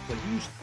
But usually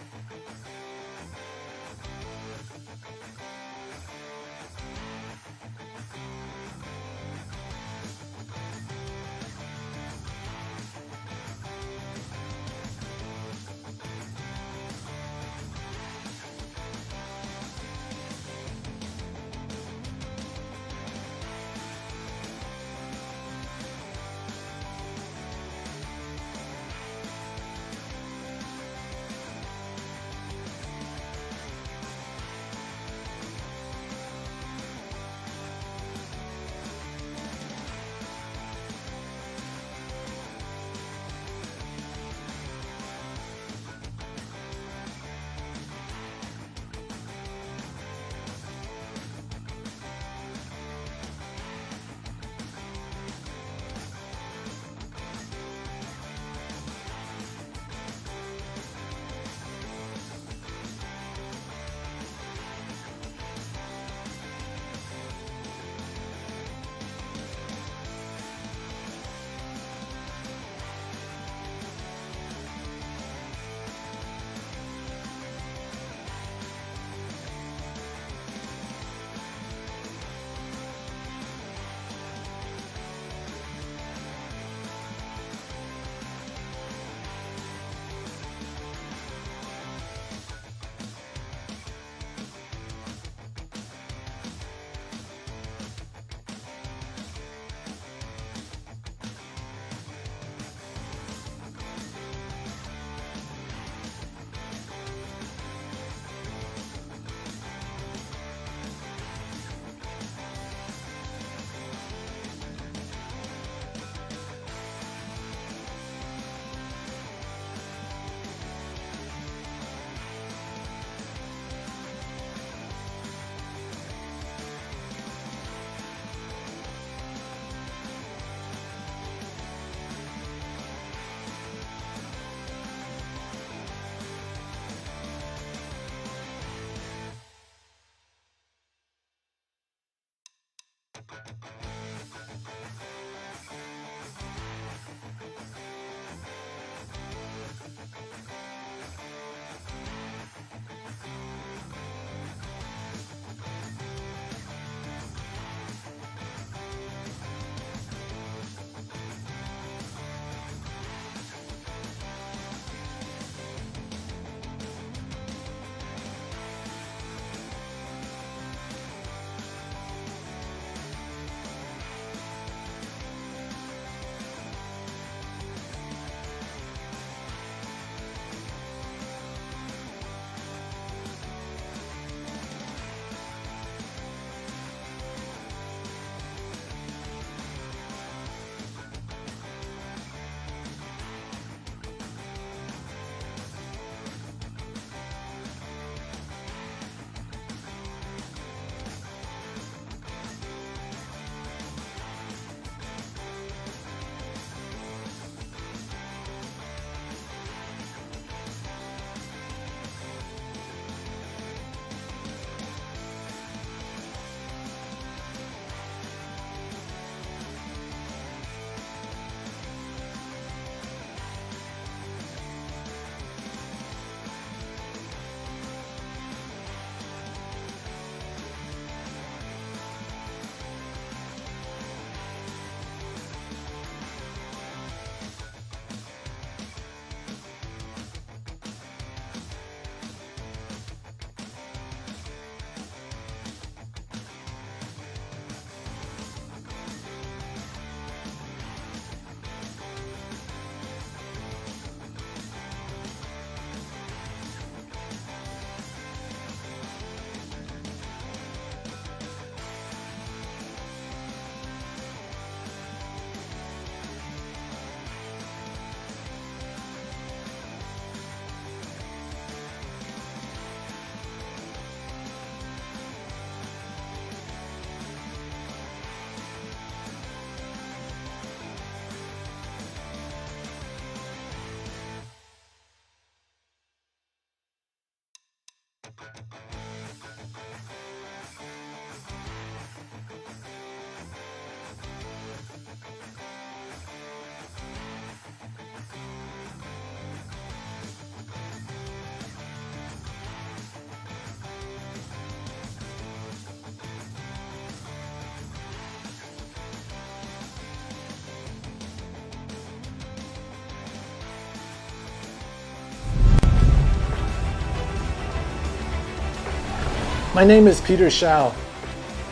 My name is Peter Shao.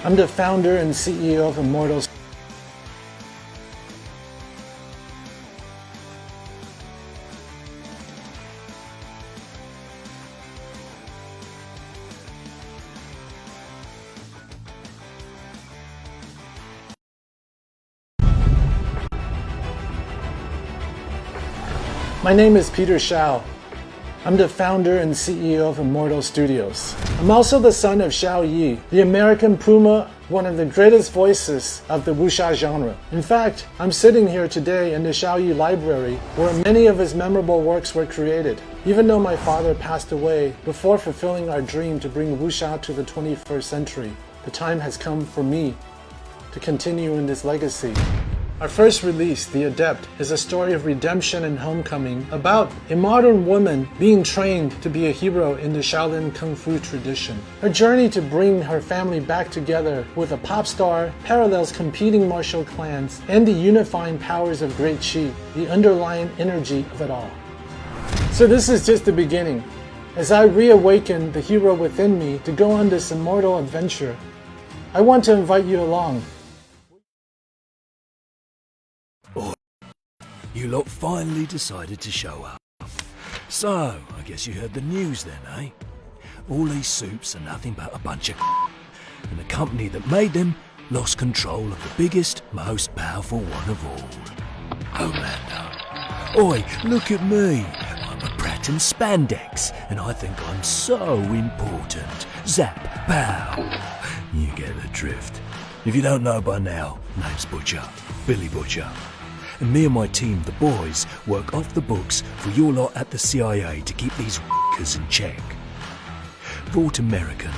I'm the founder and CEO of Immortal Studios. My name is Peter Shao. I'm the founder and CEO of Immortal Studios. I'm also the son of Xiao Yi, the American Puma, one of the greatest voices of the wuxia genre. In fact, I'm sitting here today in the Xiao Yi library where many of his memorable works were created. Even though my father passed away before fulfilling our dream to bring wuxia to the 21st century, the time has come for me to continue in this legacy. Our first release, The Adept, is a story of redemption and homecoming about a modern woman being trained to be a hero in the Shaolin Kung Fu tradition. Her journey to bring her family back together with a pop star parallels competing martial clans and the unifying powers of Great Qi, the underlying energy of it all. So this is just the beginning. As I reawaken the hero within me to go on this immortal adventure, I want to invite you along. You lot finally decided to show up. So, I guess you heard the news then, eh? All these soups are nothing but a bunch of and the company that made them lost control of the biggest, most powerful one of all. Homelander. Oi, look at me. I'm a brat in spandex, and I think I'm so important. Zap, pow. You get the drift. If you don't know by now, name's Butcher. Billy Butcher. And me and my team, the boys, work off the books for your lot at the CIA to keep these w***ers in check. Vought American,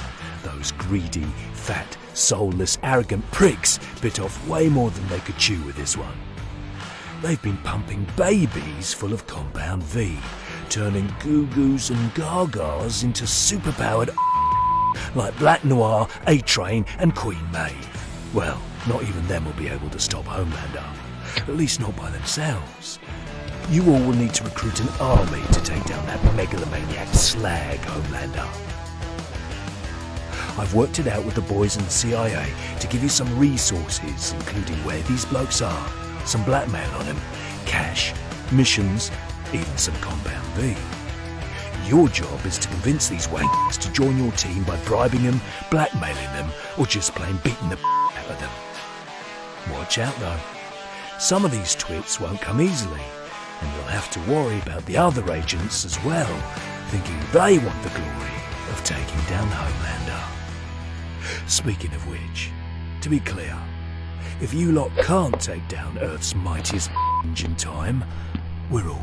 those greedy, fat, soulless, arrogant pricks bit off way more than they could chew with this one. They've been pumping babies full of Compound V, turning Goo-Goos and Gagas into superpowered like Black Noir, A-Train and Queen Maeve. Well, not even them will be able to stop Homelander. At least not by themselves. You all will need to recruit an army to take down that megalomaniac slag, Homelander. I've worked it out with the boys in the CIA to give you some resources, including where these blokes are, some blackmail on them, cash, missions, even some Compound V. Your job is to convince these wankers to join your team by bribing them, blackmailing them, or just plain beating the out of them. Watch out though. Some of these twits won't come easily, and you'll have to worry about the other agents as well, thinking they want the glory of taking down Homelander. Speaking of which, to be clear, if you lot can't take down Earth's mightiest in time, we're all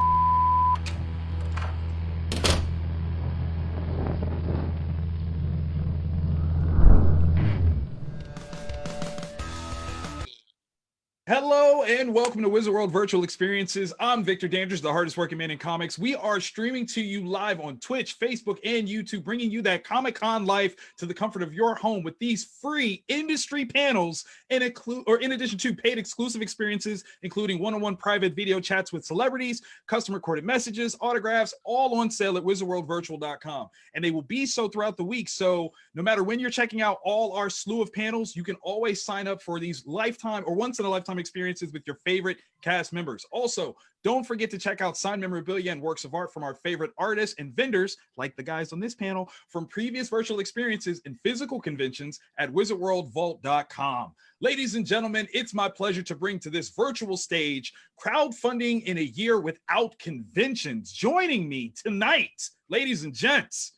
Hello and welcome to Wizard World Virtual Experiences. I'm Victor Dandridge, the hardest working man in comics. We are streaming to you live on Twitch, Facebook, and YouTube, bringing you that Comic-Con life to the comfort of your home with these free industry panels in addition to paid exclusive experiences, including one-on-one private video chats with celebrities, custom recorded messages, autographs, all on sale at wizardworldvirtual.com. And they will be so throughout the week. So no matter when you're checking out all our slew of panels, you can always sign up for these lifetime or once in a lifetime experiences with your favorite cast members. Also, don't forget to check out signed memorabilia and works of art from our favorite artists and vendors, like the guys on this panel, from previous virtual experiences and physical conventions at wizardworldvault.com. Ladies and gentlemen, it's my pleasure to bring to this virtual stage crowdfunding in a year without conventions. Joining me tonight, ladies and gents,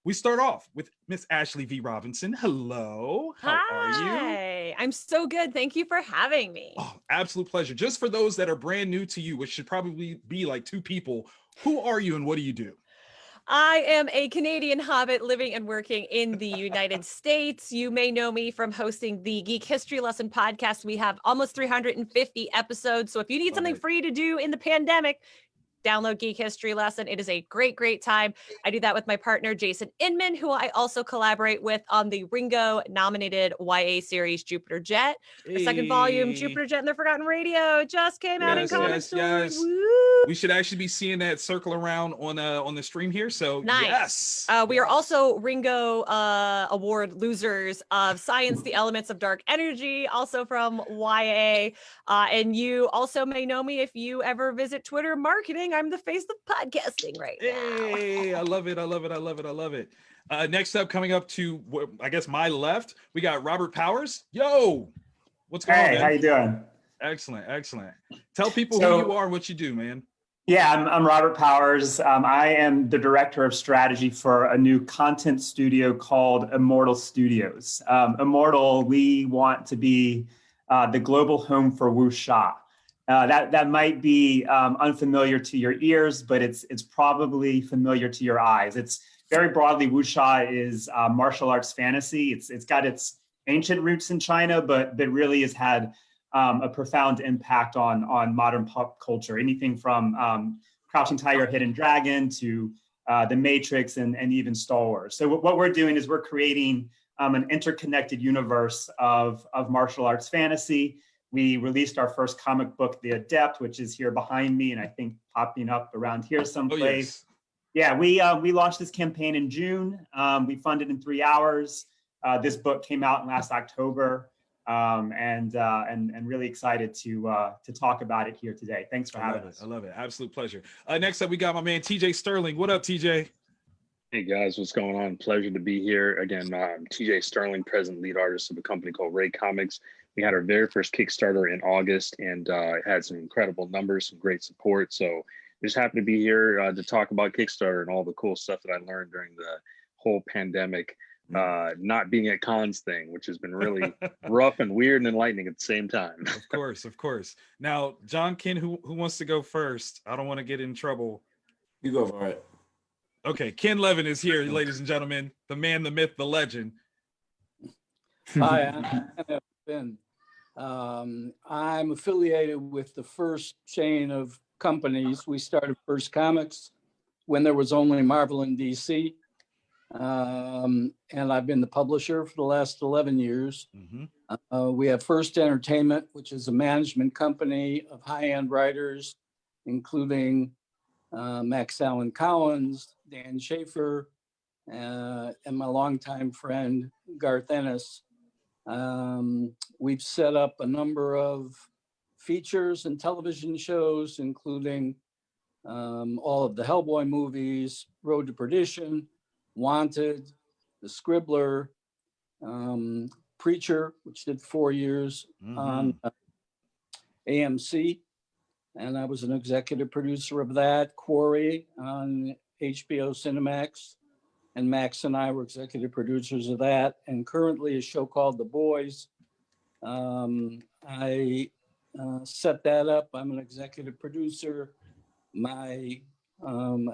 we start off with Miss Ashely V. Robinson. Hello. How are you? Hi. I'm so good. Thank you for having me. Oh, absolute pleasure. Just for those that are brand new to you, which should probably be like two people, who are you and what do you do? I am a Canadian hobbit living and working in the United States. You may know me from hosting the Geek History Lesson podcast. We have almost 350 episodes. So if you need something free to do in the pandemic, download Geek History Lesson. It is a great, great time. I do that with my partner, Jason Inman, who I also collaborate with on the Ringo nominated YA series, Jupiter Jet. The second volume, Jupiter Jet and the Forgotten Radio, just came out in comic stores. Woo! We should actually be seeing that circle around on the stream here. So nice. Yes. We are also Ringo Award losers of Science, the Elements of Dark Energy, also from YA. And you also may know me if you ever visit Twitter marketing. I'm the face of podcasting right now. Hey, I love it. I love it. I love it. I love it. Next up, coming up to, I guess, my left, we got Robert Powers. Yo, what's going on, man? Hey, how you doing? Excellent, excellent. Tell people who you are and what you do, man. Yeah, I'm Robert Powers. I am the director of strategy for a new content studio called Immortal Studios. Immortal, we want to be the global home for wuxia. That might be unfamiliar to your ears, but it's probably familiar to your eyes. It's very broadly, wuxia is martial arts fantasy. It's got its ancient roots in China, but really has had a profound impact on modern pop culture. Anything from Crouching Tiger, Hidden Dragon to The Matrix and even Star Wars. So what we're doing is we're creating an interconnected universe of martial arts fantasy. We released our first comic book, The Adept, which is here behind me and I think popping up around here someplace. Oh, yes. Yeah, we launched this campaign in June. We funded in 3 hours. This book came out in last October. And really excited to talk about it here today. Thanks for having us. I love it. Absolute pleasure. Next up, we got my man, TJ Sterling. What up, TJ? Hey guys, what's going on? Pleasure to be here. Again, I'm TJ Sterling, president lead artist of a company called Ray Comics. We had our very first Kickstarter in August and it had some incredible numbers, some great support. So just happy to be here to talk about Kickstarter and all the cool stuff that I learned during the whole pandemic. Not being at cons thing, which has been really rough and weird and enlightening at the same time. Of course, of course. Now, John, Ken, who wants to go first? I don't want to get in trouble. You go for it. Okay, Ken Levin is here, ladies and gentlemen. The man, the myth, the legend. Hi, I'm Ben. I'm affiliated with the first chain of companies. We started First Comics when there was only Marvel and DC. And I've been the publisher for the last 11 years. Mm-hmm. We have First Entertainment, which is a management company of high-end writers, including Max Allan Collins, Dan Schaefer, and my longtime friend, Garth Ennis. We've set up a number of features and television shows, including all of the Hellboy movies, Road to Perdition, Wanted, The Scribbler, Preacher, which did 4 years on AMC. And I was an executive producer of that. Quarry on HBO Cinemax. And Max and I were executive producers of that. And currently a show called The Boys. I set that up. I'm an executive producer. My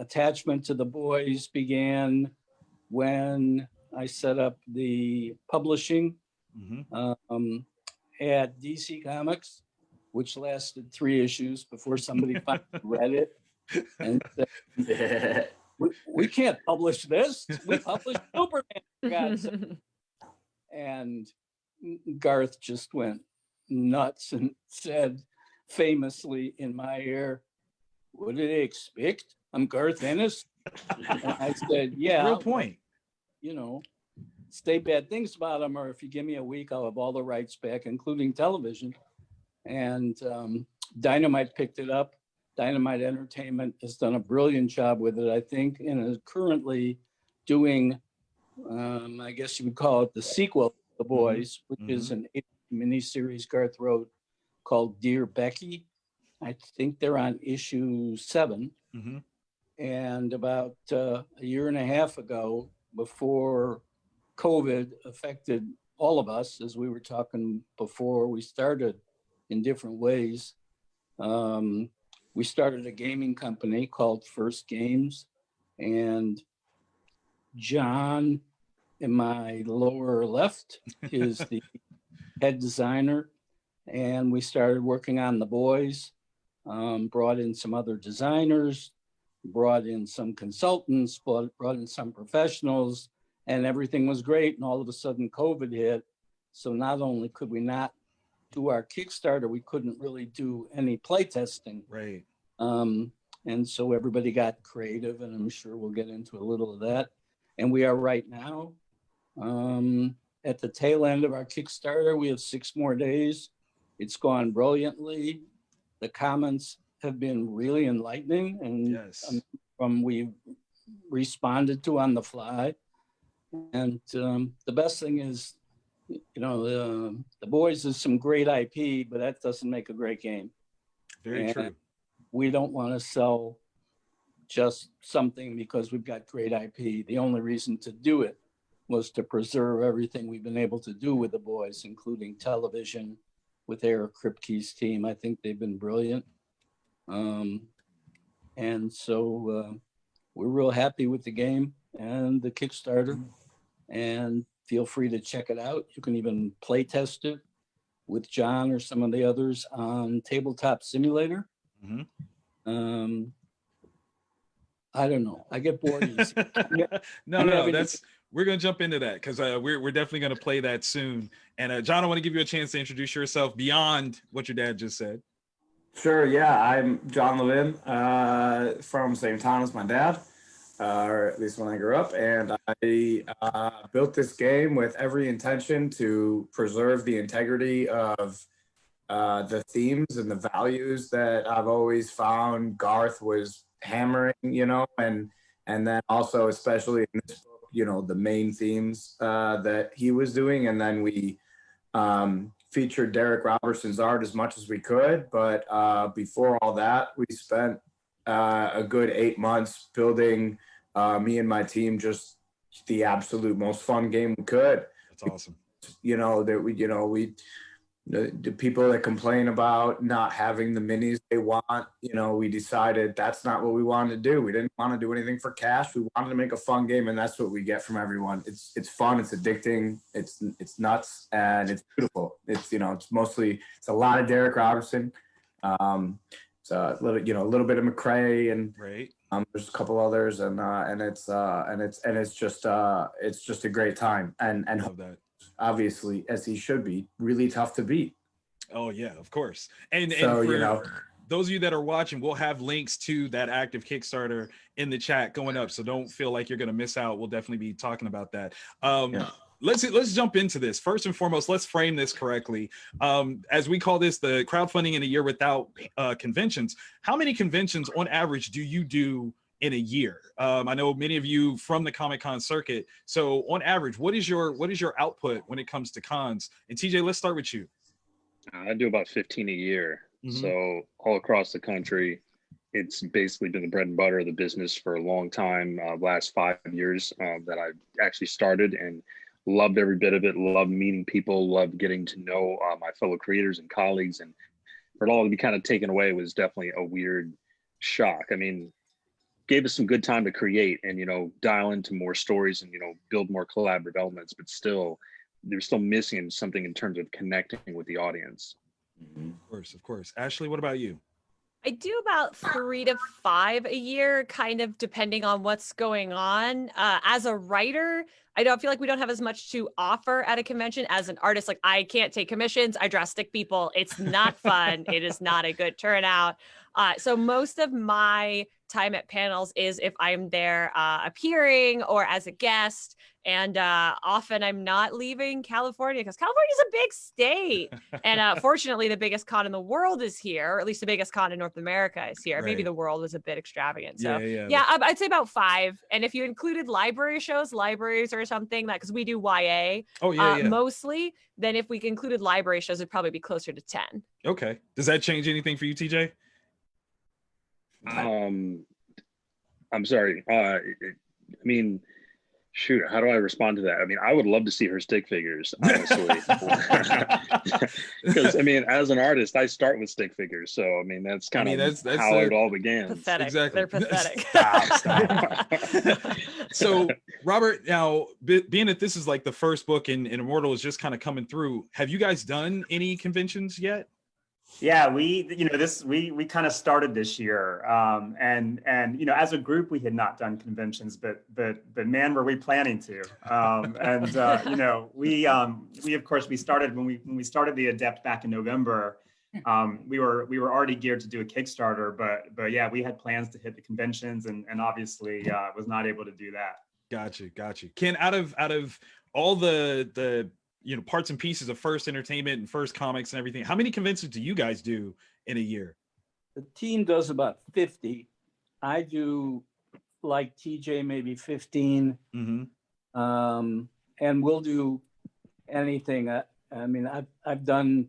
attachment to The Boys began when I set up the publishing at DC Comics, which lasted 3 issues before somebody finally read it and said, we can't publish this. We published Superman, for God's sake. And Garth just went nuts and said famously in my ear, "What did they expect? I'm Garth Ennis." And I said, yeah. Real point. You know, say bad things about him, or if you give me a week, I'll have all the rights back, including television. And Dynamite picked it up. Dynamite Entertainment has done a brilliant job with it, I think, and is currently doing, I guess you would call it the sequel, The Boys, which is an 8 miniseries Garth wrote called Dear Becky. I think they're on issue 7. And about a year and a half ago, before COVID affected all of us, as we were talking before we started in different ways, we started a gaming company called First Games. And John, in my lower left, is the head designer. And we started working on The Boys. brought in some other designers, brought in some consultants, brought in some professionals, and everything was great. And all of a sudden COVID hit. So not only could we not do our Kickstarter, we couldn't really do any play testing. Right. And so everybody got creative, and I'm sure we'll get into a little of that. And we are right now at the tail end of our Kickstarter. We have 6 more days. It's gone brilliantly. The comments have been really enlightening, and Yes. we've responded to on the fly. And the best thing is, you know, the Boys is some great IP, but that doesn't make a great game. Very true. We don't want to sell just something because we've got great IP. The only reason to do it was to preserve everything we've been able to do with the Boys, including television with Eric Kripke's team. I think they've been brilliant. And so we're real happy with the game and the Kickstarter, and feel free to check it out. You can even play test it with Jon or some of the others on Tabletop Simulator. Mm-hmm. I don't know. I get bored. No, we're gonna jump into that because we're definitely gonna play that soon. And Jon, I want to give you a chance to introduce yourself beyond what your dad just said. Sure, yeah. I'm Jon Levin, from the same town as my dad, or at least when I grew up. And I built this game with every intention to preserve the integrity of the themes and the values that I've always found Garth was hammering, you know, and then also, especially in this book, you know, the main themes that he was doing. And then we featured Derek Robertson's art as much as we could. But before all that, we spent a good 8 months building, me and my team, just the absolute most fun game we could. That's awesome. You know, that we the people that complain about not having the minis they want, you know, we decided that's not what we wanted to do. We didn't want to do anything for cash. We wanted to make a fun game, and that's what we get from everyone. It's fun, it's addicting, it's nuts, and it's beautiful. It's, you know, it's a lot of Derek Robertson. It's a little bit of McCrae, and right. There's a couple others, and it's just a great time, and love that. Obviously, as he should be, really tough to beat. Oh yeah, of course. And so, for you know, those of you that are watching, we'll have links to that active Kickstarter in the chat going up, so don't feel like you're going to miss out. We'll definitely be talking about that. Yeah. Let's jump into this. First and foremost, let's frame this correctly. As we call this the crowdfunding in a year without conventions, how many conventions on average do you do in a year? I know many of you from the Comic-Con circuit. So on average, what is your output when it comes to cons? And TJ, let's start with you. I do about 15 a year. Mm-hmm. So all across the country, it's basically been the bread and butter of the business for a long time. Last 5 years that I actually started, and loved every bit of it. Loved meeting people, loved getting to know my fellow creators and colleagues. And for it all to be kind of taken away was definitely a weird shock. I mean, gave us some good time to create and, you know, dial into more stories and, you know, build more collaborative elements, but still, they're still missing something in terms of connecting with the audience. Of course. Ashely, what about you? I do about 3 to 5 a year, kind of depending on what's going on. As a writer, I don't feel like we don't have as much to offer at a convention. As an artist, like, I can't take commissions. I draw stick people. It's not fun. It is not a good turnout. So most of my time at panels is if I'm there appearing or as a guest. And often I'm not leaving California because California is a big state. And fortunately, the biggest con in the world is here, or at least the biggest con in North America is here. Right. Maybe the world is a bit extravagant. So yeah, I'd say about 5. And if you included library shows, libraries or something, that because we do YA mostly, then if we included library shows, it'd probably be closer to 10. Okay. Does that change anything for you, TJ? I'm sorry. I mean, shoot, how do I respond to that? I mean, I would love to see her stick figures, honestly. Because, I mean, as an artist, I start with stick figures. So, I mean, that's kind of that's how it all began. Pathetic. Exactly. They're pathetic. Stop. So, Robert, now, being that this is like the first book and Immortal is just kind of coming through, have you guys done any conventions yet? Yeah, we kind of started this year, and as a group we had not done conventions, but man, were we planning to. We of course we started when we started the Adept back in November. We were already geared to do a Kickstarter, but yeah, we had plans to hit the conventions, and obviously was not able to do that. Gotcha. Ken, out of all the parts and pieces of First Entertainment and First Comics and everything, how many conventions do you guys do in a year? The team does about 50. I do, like TJ, maybe 15. And we'll do anything. I mean, I've done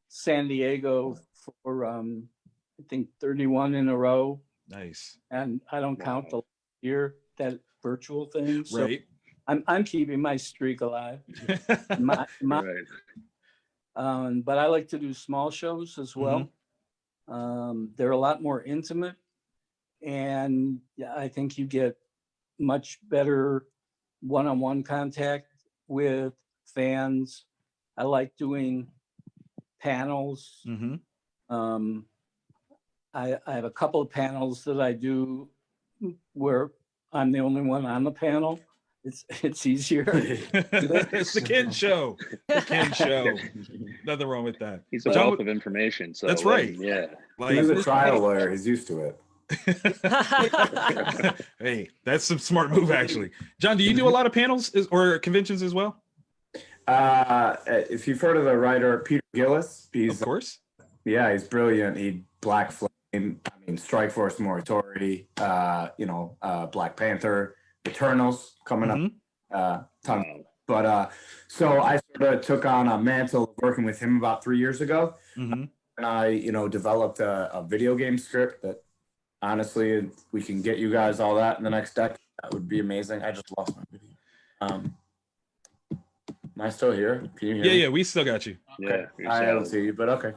San Diego for I think 31 in a row. Nice. And I don't count the year, that virtual thing. So right. I'm keeping my streak alive. Right. But I like to do small shows as well. They're a lot more intimate, and I think you get much better one-on-one contact with fans. I like doing panels. I have a couple of panels that I do where I'm the only one on the panel. It's easier. It's the Ken show. The Ken show. Nothing wrong with that. He's a wealth of information. So that's right. Yeah. He's a trial lawyer. He's used to it. Hey, that's some smart move, actually. John, do you do a lot of panels or conventions as well? If you've heard of the writer Peter Gillis, of course. Yeah, he's brilliant. He Black Flame, Strike Force Morituri, Black Panther, Eternals coming up. But so I sort of took on a mantle of working with him about 3 years ago. And I, developed a video game script that honestly, if we can get you guys all that in the next decade, that would be amazing. I just lost my video. Am I still here? Can you hear me? Yeah, we still got you. Okay. I don't see you, but okay.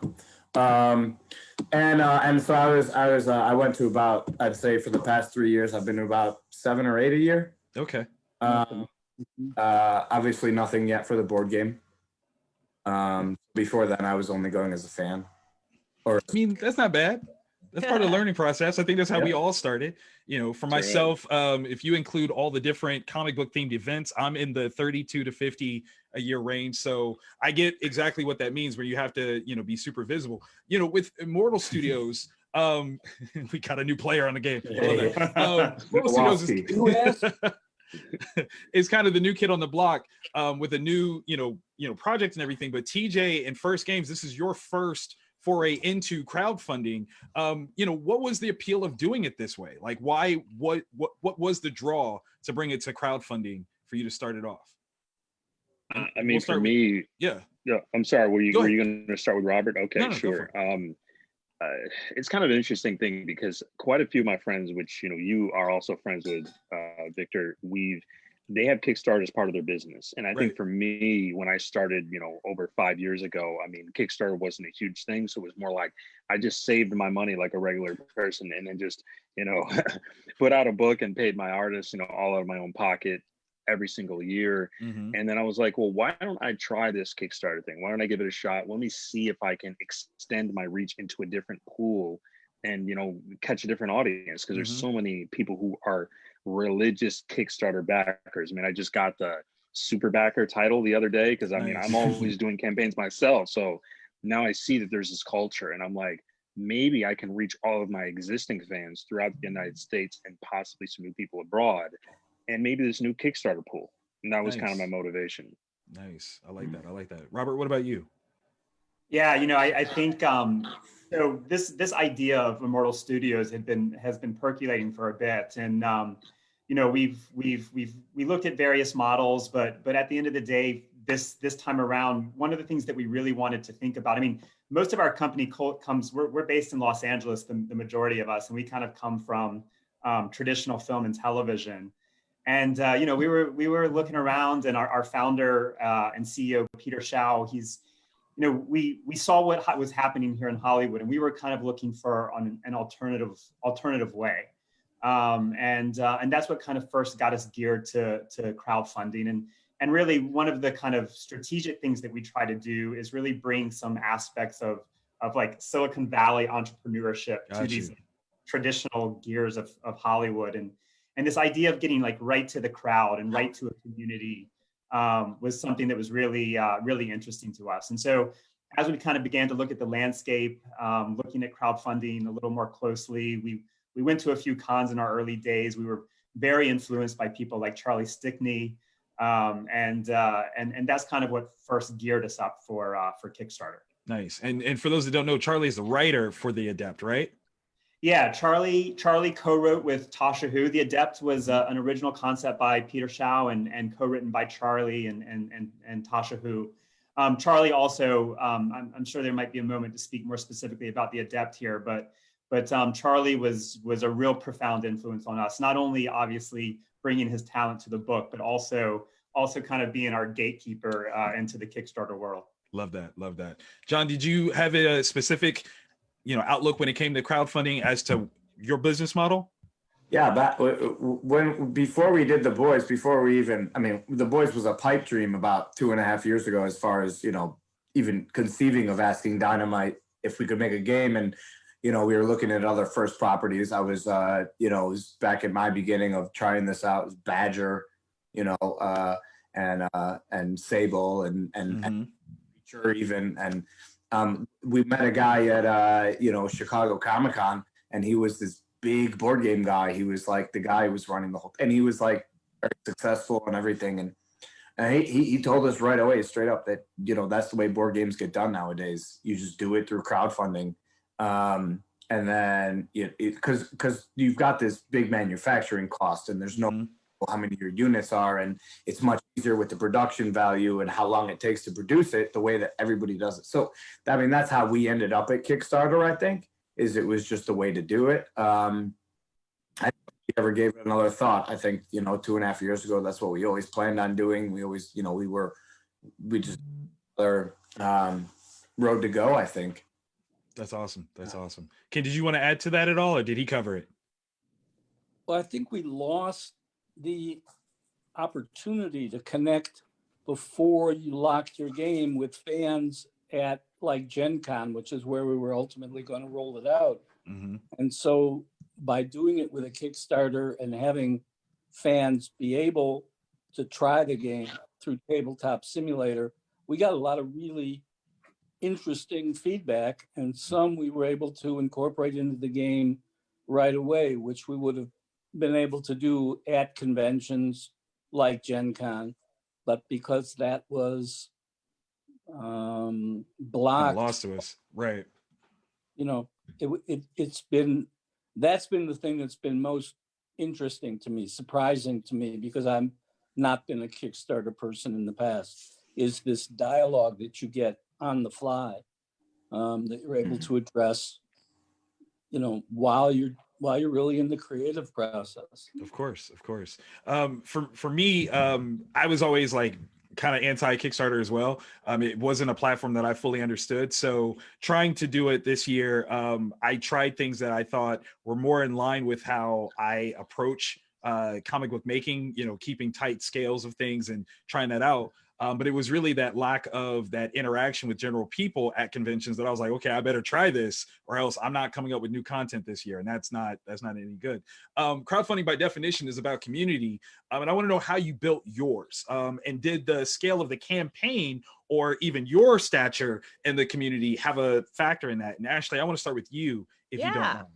And so I went to about, I'd say for the past 3 years, I've been to about 7 or 8 a year. Okay. Obviously nothing yet for the board game. Before then I was only going as a fan. That's not bad. That's part of the learning process. I think that's how we all started. For myself, if you include all the different comic book themed events, I'm in the 32 to 50 a year range. So I get exactly what that means, where you have to, be super visible. With Immortal Studios, we got a new player on the game. Immortal Studios is kind of the new kid on the block, with a new, project and everything. But TJ, and First Games, this is your first foray into crowdfunding. What was the appeal of doing it this way? Like, why? What was the draw to bring it to crowdfunding for you to start it off? For me, yeah. I'm sorry. Were you going to start with Robert? Okay, no, sure. It's kind of an interesting thing because quite a few of my friends, which you are also friends with, Victor, they have Kickstarter as part of their business. And I think for me, when I started, over 5 years ago, Kickstarter wasn't a huge thing. So it was more like I just saved my money like a regular person, and then just, put out a book and paid my artists, all out of my own pocket every single year. And then I was like, well, why don't I try this Kickstarter thing? Why don't I give it a shot? Let me see if I can extend my reach into a different pool and, catch a different audience. Because there's so many people who are religious Kickstarter backers. I just got the super backer title the other day because I'm always doing campaigns myself. So now I see that there's this culture, and I'm like, maybe I can reach all of my existing fans throughout the United States and possibly some new people abroad, and maybe this new Kickstarter pool. And that was kind of my motivation. Nice. I like that. Robert, what about you? Yeah, I think so this idea of Immortal Studios has been percolating for a bit, and we looked at various models, but at the end of the day, this time around, one of the things that we really wanted to think about, most of our company we're based in Los Angeles, the majority of us, and we kind of come from traditional film and television. And we were looking around, and our founder and CEO Peter Shao, we saw what was happening here in Hollywood, and we were kind of looking for an alternative way, and that's what kind of first got us geared to crowdfunding. And really, one of the kind of strategic things that we try to do is really bring some aspects of like Silicon Valley entrepreneurship Got to these you. traditional gears of Hollywood, and this idea of getting like right to the crowd and right to a community was something that was really really interesting to us. And so as we kind of began to look at the landscape, looking at crowdfunding a little more closely, we went to a few cons in our early days. We were very influenced by people like Charlie Stickney, and that's kind of what first geared us up for Kickstarter. Nice. And for those that don't know, Charlie is the writer for The Adept, right? Yeah, Charlie co-wrote with Tasha Hu. The Adept was an original concept by Peter Shao and co-written by Charlie and Tasha Hu. Charlie also, I'm sure there might be a moment to speak more specifically about The Adept here, but Charlie was a real profound influence on us, not only obviously bringing his talent to the book, but also kind of being our gatekeeper into the Kickstarter world. Love that. Love that. John, did you have a specific, outlook when it came to crowdfunding as to your business model? Yeah, before we did The Boys, The Boys was a pipe dream about 2.5 years ago, as far as, even conceiving of asking Dynamite if we could make a game. And, we were looking at other first properties. I was, it was back in my beginning of trying this out. It was Badger, and Sable and Sure even. And we met a guy at, Chicago Comic-Con, and he was this big board game guy. He was like the guy who was running the whole, and he was like very successful and everything. And he told us right away, straight up, that, that's the way board games get done nowadays. You just do it through crowdfunding. And then because you've got this big manufacturing cost, and there's no how many your units are, and it's much easier with the production value and how long it takes to produce it, the way that everybody does it. So that's how we ended up at Kickstarter, I think, is it was just a way to do it. I never gave it another thought. I think 2.5 years ago, that's what we always planned on doing. We always we just road to go, I think. That's awesome. That's awesome. Ken, did you want to add to that at all, or did he cover it? Well, I think we lost the opportunity to connect before you locked your game with fans at like Gen Con, which is where we were ultimately going to roll it out. And so by doing it with a Kickstarter and having fans be able to try the game through Tabletop Simulator, we got a lot of really interesting feedback, and some we were able to incorporate into the game right away, which we would have been able to do at conventions like Gen Con, but because that was blocked, lost to us, right? That's been the thing that's been most interesting to me, surprising to me, because I've not been a Kickstarter person in the past, is this dialogue that you get on the fly, that you're able to address, while you're really in the creative process. Of course. For me, I was always like kind of anti-Kickstarter as well. It wasn't a platform that I fully understood. So trying to do it this year, I tried things that I thought were more in line with how I approach comic book making, keeping tight scales of things and trying that out. But it was really that lack of that interaction with general people at conventions that I was like, okay, I better try this, or else I'm not coming up with new content this year, and that's not any good. Crowdfunding by definition is about community, and I want to know how you built yours, and did the scale of the campaign or even your stature in the community have a factor in that? And Ashely, I want to start with you, if you don't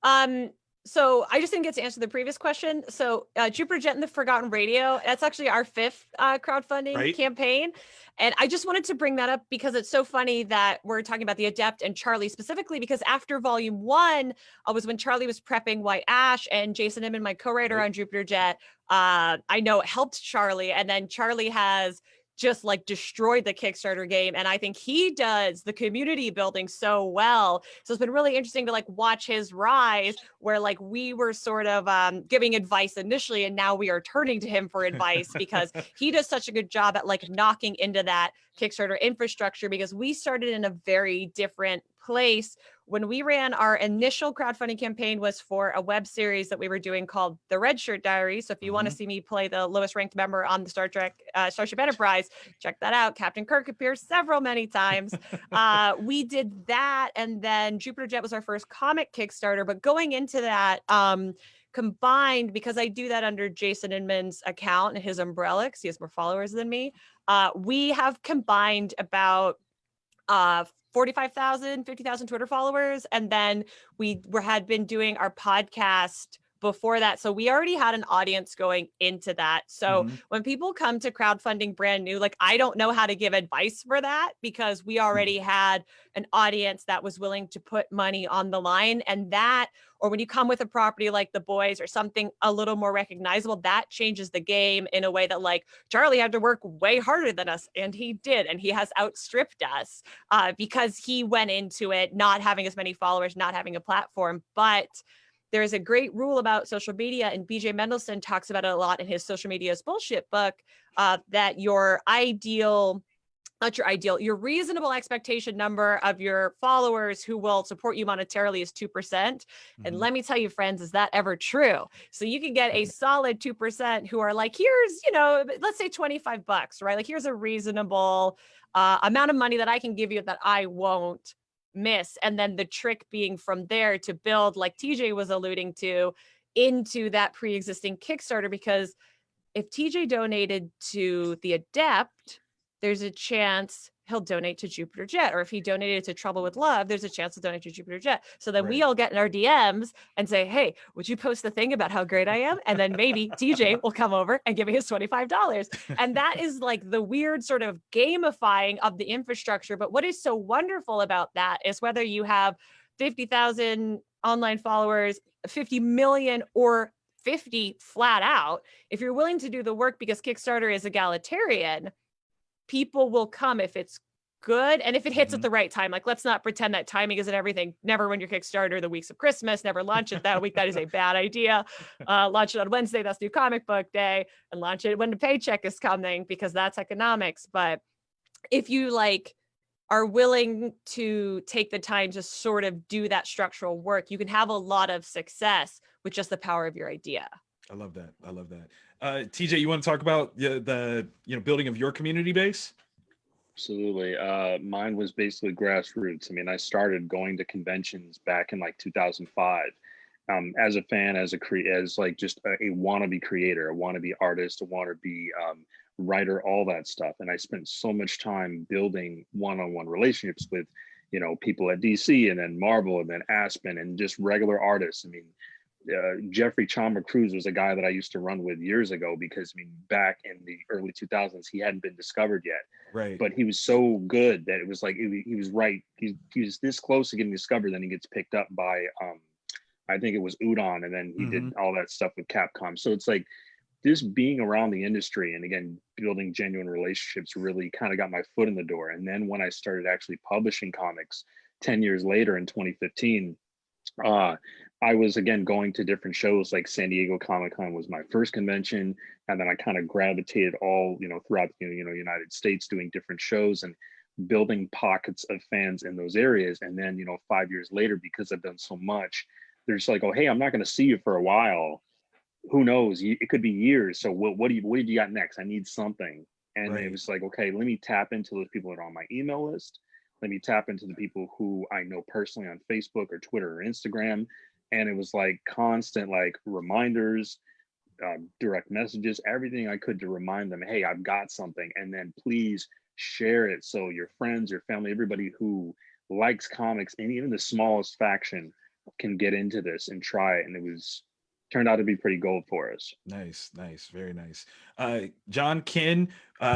mind. So I just didn't get to answer the previous question. So Jupiter Jet and the Forgotten Radio, that's actually our 5th crowdfunding campaign. And I just wanted to bring that up because it's so funny that we're talking about the Adept and Charlie specifically, because after volume 1 was when Charlie was prepping White Ash, and Jason Inman, my co-writer on Jupiter Jet, I know helped Charlie. And then Charlie has just like destroyed the Kickstarter game. And I think he does the community building so well. So it's been really interesting to like watch his rise, where like we were sort of giving advice initially, and now we are turning to him for advice because he does such a good job at like knocking into that Kickstarter infrastructure, because we started in a very different place when we ran our initial crowdfunding campaign was for a web series that we were doing called The Red Shirt Diaries. So if you want to see me play the lowest ranked member on the Star Trek Starship Enterprise, check that out. Captain Kirk appears many times. We did that, and then Jupiter Jet was our first comic Kickstarter. But going into that, combined, because I do that under Jason Inman's account and his umbrella, because he has more followers than me, we have combined about 45,000, 50,000 Twitter followers. And then we had been doing our podcast before that. So we already had an audience going into that. So when people come to crowdfunding brand new, like, I don't know how to give advice for that, because we already had an audience that was willing to put money on the line. And that, or when you come with a property like The Boys or something a little more recognizable, that changes the game in a way that, like, Charlie had to work way harder than us, and he did, and he has outstripped us because he went into it not having as many followers, not having a platform. But there's a great rule about social media, and BJ Mendelsohn talks about it a lot in his Social Media is Bullshit book, that your reasonable expectation number of your followers who will support you monetarily is 2%. And let me tell you, friends, is that ever true? So you can get a solid 2% who are like, here's, let's say $25, right? Like, here's a reasonable amount of money that I can give you that I won't miss. And then the trick being from there to build, like TJ was alluding to, into that pre-existing Kickstarter, because if TJ donated to The Adept, there's a chance he'll donate to Jupiter Jet. Or if he donated to Trouble with Love, there's a chance to donate to Jupiter Jet. So then we all get in our DMs and say, hey, would you post the thing about how great I am? And then maybe TJ will come over and give me his $25. And that is like the weird sort of gamifying of the infrastructure. But what is so wonderful about that is whether you have 50,000 online followers, 50 million, or 50 flat out, if you're willing to do the work, because Kickstarter is egalitarian, people will come if it's good and if it hits at the right time. Like, let's not pretend that timing isn't everything. Never run your Kickstarter the weeks of Christmas. Never launch it that week. That is a bad idea. Launch it on Wednesday. That's new comic book day, and launch it when the paycheck is coming, because that's economics. But if you are willing to take the time to sort of do that structural work, you can have a lot of success with just the power of your idea. I love that. TJ, you want to talk about the building of your community base? Absolutely. Mine was basically grassroots. I mean, I started going to conventions back in 2005. As a fan, as just a wannabe creator, a wannabe artist, a wannabe writer, all that stuff. And I spent so much time building one-on-one relationships with, people at DC, and then Marvel, and then Aspen, and just regular artists. I mean, Jeffrey Chamba Cruz was a guy that I used to run with years ago, because back in the early 2000s, he hadn't been discovered yet. Right. But he was so good that it was like, he was right. He was this close to getting discovered. Then he gets picked up by, I think it was Udon. And then he did all that stuff with Capcom. So it's like, this being around the industry and, again, building genuine relationships really kind of got my foot in the door. And then when I started actually publishing comics 10 years later in 2015, I was, again, going to different shows. Like San Diego Comic-Con was my first convention. And then I kind of gravitated all, throughout, United States, doing different shows and building pockets of fans in those areas. And then, 5 years later, because I've done so much, they're just like, oh, hey, I'm not going to see you for a while. Who knows? It could be years. So what do you got next? I need something. And It was like, okay, let me tap into those people that are on my email list. Let me tap into the people who I know personally on Facebook or Twitter or Instagram. And it was like constant, reminders, direct messages, everything I could to remind them, hey, I've got something. And then please share it so your friends, your family, everybody who likes comics, and even the smallest faction can get into this and try it. And turned out to be pretty gold for us. Nice, very nice. John, Ken,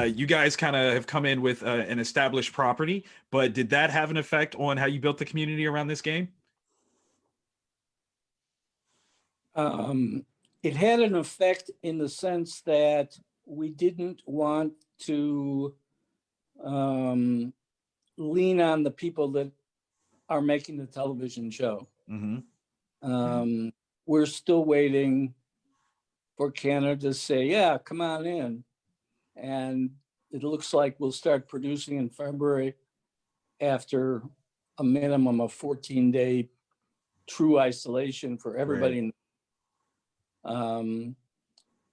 you guys kind of have come in with an established property, but did that have an effect on how you built the community around this game? It had an effect in the sense that we didn't want to lean on the people that are making the television show. We're still waiting for Canada to say, yeah, come on in. And it looks like we'll start producing in February after a minimum of 14-day true isolation for everybody.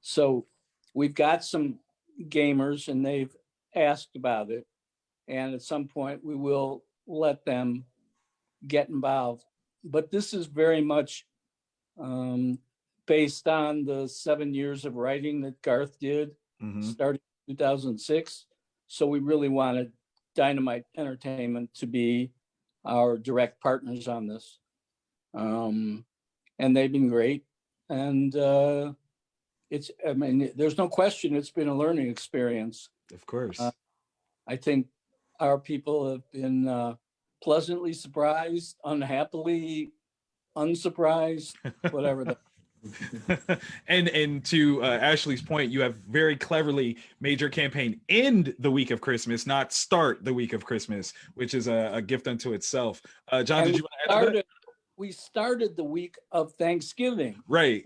So we've got some gamers and they've asked about it. And at some point we will let them get involved. But this is very much based on the 7 years of writing that Garth did, starting in 2006. So we really wanted Dynamite Entertainment to be our direct partners on this. And they've been great. And I mean, there's no question it's been a learning experience. Of course. I think our people have been pleasantly surprised, unhappily unsurprised, whatever. And to Ashely's point, you have very cleverly made your campaign end the week of Christmas, not start the week of Christmas, which is a gift unto itself. John, did you want to add to that? We started the week of Thanksgiving. Right.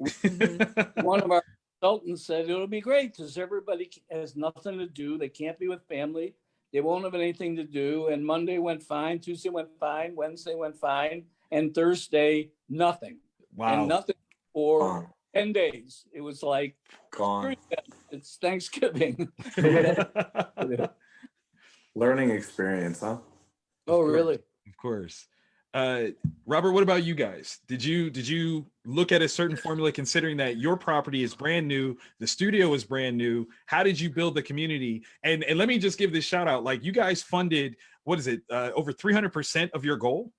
One of our consultants said it'll be great because everybody has nothing to do. They can't be with family. They won't have anything to do. And Monday went fine. Tuesday went fine. Wednesday went fine. And Thursday, nothing. Wow. And nothing for 10 days. It was like, Gone. it's Thanksgiving. Learning experience, huh? Oh, really? Of course. Robert, what about you guys? Did you look at a certain formula considering that your property is brand new, the studio is brand new? How did you build the community? And let me just give this shout out. Like, you guys funded, what is it, over 300% of your goal?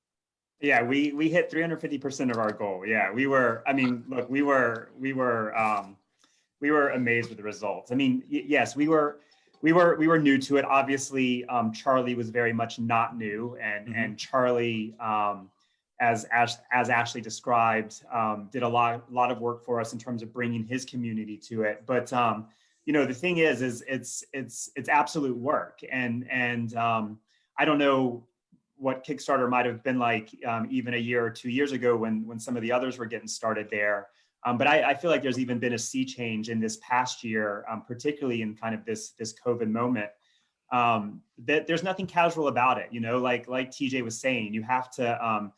Yeah, we hit 350% of our goal. Yeah, we were, I mean, look, we were amazed with the results. I mean, yes, we were new to it. Obviously, Charlie was very much not new, and Charlie, as Ashely described, did a lot of work for us in terms of bringing his community to it. But you know, the thing is it's absolute work, and I don't know what Kickstarter might have been like even a year or 2 years ago when some of the others were getting started there. But I feel like there's even been a sea change in this past year, particularly in kind of this COVID moment. That there's nothing casual about it, you know. Like TJ was saying, you have to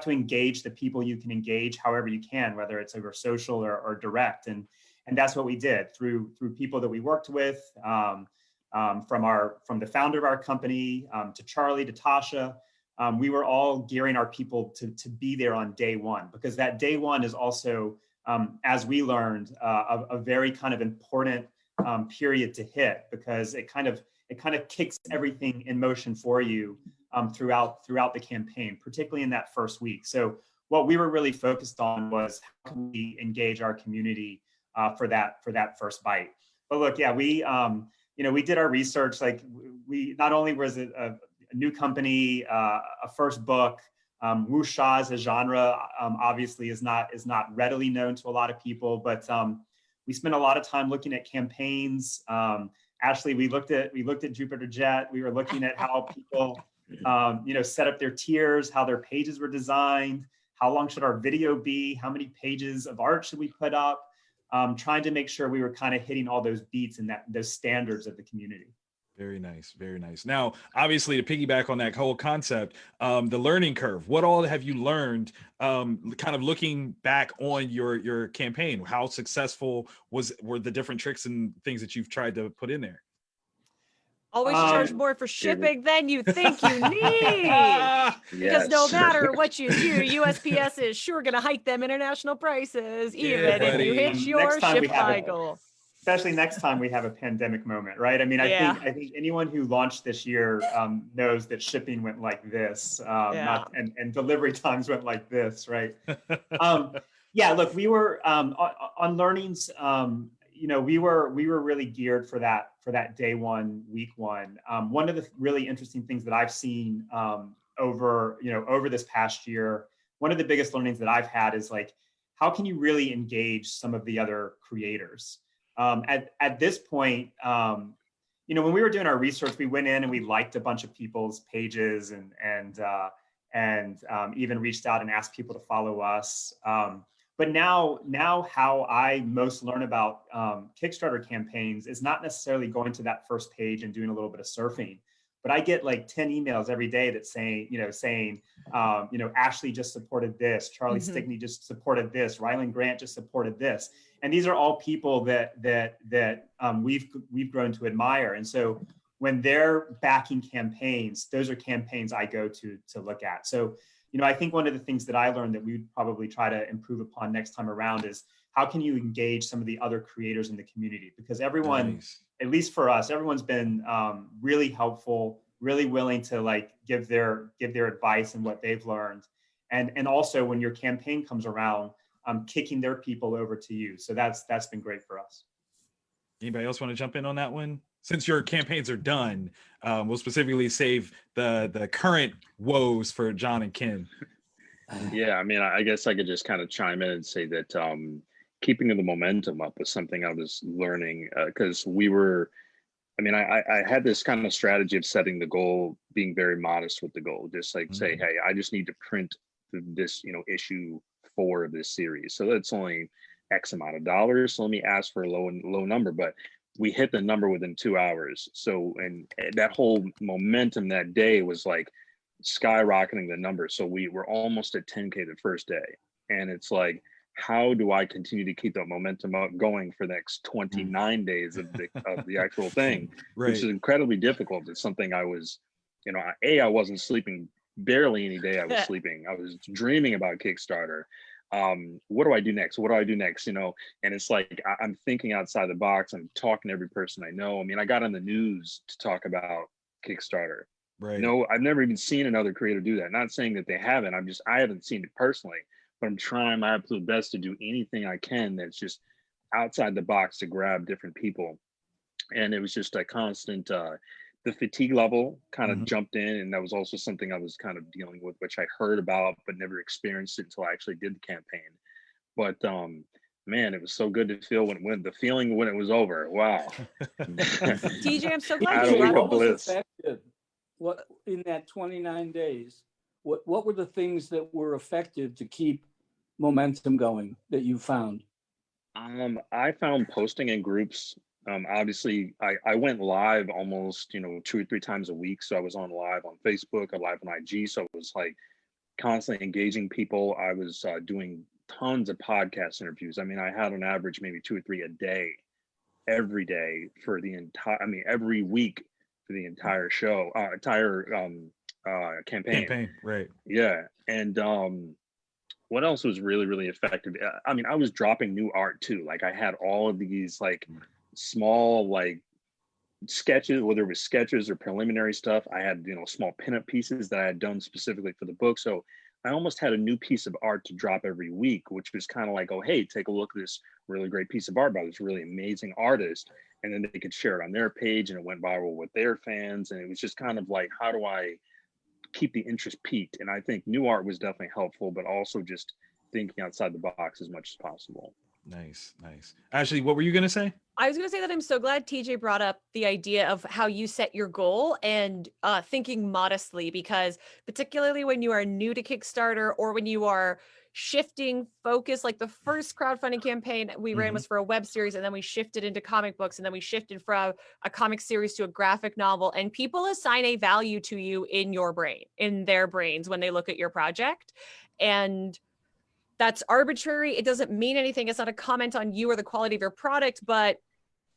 engage the people you can engage however you can, whether it's over social or direct, and that's what we did through people that we worked with, from the founder of our company to Charlie to Tasha. We were all gearing our people to be there on day one, because that day one is also, as we learned, a very kind of important period to hit, because it kind of kicks everything in motion for you throughout the campaign, particularly in that first week. So what we were really focused on was how can we engage our community for that first bite. But look, yeah, we did our research. Like, we not only was it a new company, a first book. Wuxia as a genre obviously is not readily known to a lot of people, but we spent a lot of time looking at campaigns. Ashely, we looked at Jupiter Jet. We were looking at how people set up their tiers, how their pages were designed, how long should our video be, how many pages of art should we put up, trying to make sure we were kind of hitting all those beats and those standards of the community. Very nice, very nice. Now, obviously, to piggyback on that whole concept, the learning curve, what all have you learned, kind of looking back on your campaign? How successful were the different tricks and things that you've tried to put in there? Always charge more for shipping than you think you need. Because no matter what you do, USPS is sure going to hike them international prices, even if you hit your ship by goal. Especially next time we have a pandemic moment, right? I mean, I think anyone who launched this year knows that shipping went like this, and delivery times went like this, right? Yeah, look, we were on learnings. We were really geared for that day one, week one. One of the really interesting things that I've seen over this past year, one of the biggest learnings that I've had is, like, how can you really engage some of the other creators? At this point, when we were doing our research, we went in and we liked a bunch of people's pages and even reached out and asked people to follow us. But now how I most learn about Kickstarter campaigns is not necessarily going to that first page and doing a little bit of surfing, but I get like 10 emails every day that saying, Ashely just supported this, Charlie Stickney just supported this, Ryland Grant just supported this. And these are all people that we've grown to admire. And so when they're backing campaigns, those are campaigns I go to look at. So, I think one of the things that I learned that we would probably try to improve upon next time around is how can you engage some of the other creators in the community? Because everyone, at least for us, everyone's been really helpful, really willing to like give their advice and what they've learned. And also when your campaign comes around, kicking their people over to you. So that's been great for us. Anybody else want to jump in on that one? Since your campaigns are done, we'll specifically save the current woes for Jon and Ken. Yeah, I mean, I guess I could just kind of chime in and say that keeping the momentum up was something I was learning because I had this kind of strategy of setting the goal, being very modest with the goal, just like say, hey, I just need to print this, issue 4 of this series. So that's only X amount of dollars. So let me ask for a low number, but we hit the number within 2 hours. So, and that whole momentum that day was like skyrocketing the number. So we were almost at 10K the first day. And it's like, how do I continue to keep that momentum up going for the next 29 days of the actual thing, which is incredibly difficult. It's something I was, I wasn't sleeping barely any day I was sleeping. I was dreaming about Kickstarter. What do I do next? What do I do next? And it's like, I'm thinking outside the box. I'm talking to every person I know. I mean, I got on the news to talk about Kickstarter. Right. I've never even seen another creator do that. Not saying that they haven't. I haven't seen it personally, but I'm trying my absolute best to do anything I can that's just outside the box to grab different people. And it was just a constant, the fatigue level kind of jumped in. And that was also something I was kind of dealing with, which I heard about, but never experienced it until I actually did the campaign. But man, it was so good to feel when it was over. Wow. TJ, I'm so glad you what was effective? What in that 29 days, what were the things that were effective to keep momentum going that you found? I found posting in groups. Obviously I went live almost 2 or 3 times a week. So I was on live on Facebook, or live on IG. So it was like constantly engaging people. I was doing tons of podcast interviews. I mean, I had on average maybe 2 or 3 a day, every day for the every week for the entire show, campaign. Right. Yeah. And what else was really, really effective? I mean, I was dropping new art too. Like I had all of these like small like sketches, whether it was sketches or preliminary stuff. I had, small pinup pieces that I had done specifically for the book. So I almost had a new piece of art to drop every week, which was kind of like, oh, hey, take a look at this really great piece of art by this really amazing artist. And then they could share it on their page and it went viral with their fans. And it was just kind of like, how do I keep the interest peaked? And I think new art was definitely helpful, but also just thinking outside the box as much as possible. Nice. Ashely, what were you going to say? I was going to say that I'm so glad TJ brought up the idea of how you set your goal and thinking modestly, because particularly when you are new to Kickstarter or when you are shifting focus, like the first crowdfunding campaign we ran was for a web series, and then we shifted into comic books, and then we shifted from a comic series to a graphic novel, and people assign a value to you in their brains when they look at your project. And that's arbitrary. It doesn't mean anything. It's not a comment on you or the quality of your product, but